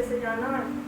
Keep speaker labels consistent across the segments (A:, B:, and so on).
A: बजे से जाना है।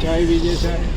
B: चाय पीजिए सर।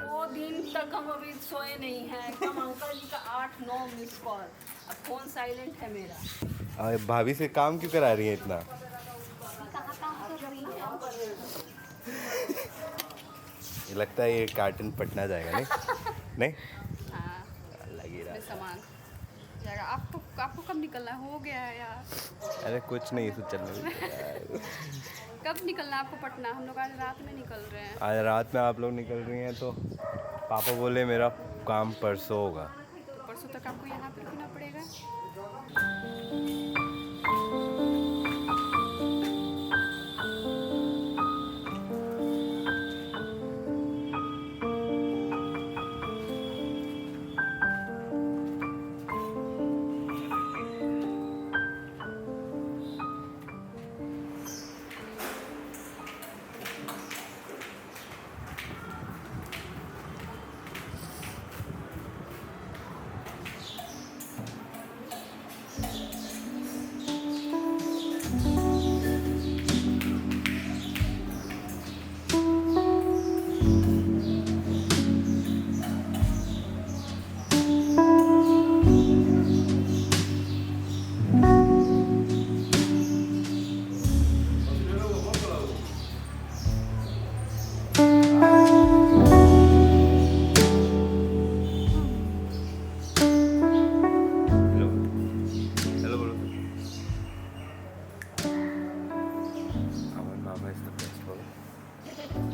C: वो दिन तक हम अभी सोए नहीं हैं। कम अंकल जी का 8-9 मिस कॉल। अब फोन साइलेंट है मेरा।
B: भाभी से काम क्यों करा रही है इतना?
C: कहाँ काम कर रही है?
B: लगता है ये कार्टन पटना जाएगा नहीं? नहीं?
C: हाँ,
B: लगी रहा।
C: सामान जाएगा। आपको कब निकलना हो गया है यार?
B: अरे कुछ नहीं, इसे चलने
C: कब निकलना आपको पटना? हम लोग आज रात में निकल रहे हैं।
B: आज रात में आप लोग निकल रही हैं तो पापा बोले मेरा काम परसों होगा।
C: तो परसों तक आपको यहाँ पे रुकना पड़ेगा।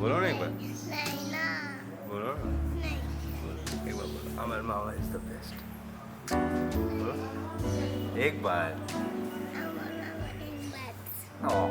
B: बोलो ना एक बार। नहीं ना। बोलो ना। नहीं। एक बार बोलो। अमर मामा इज द बेस्ट। एक बार
A: एक बात
B: Oh.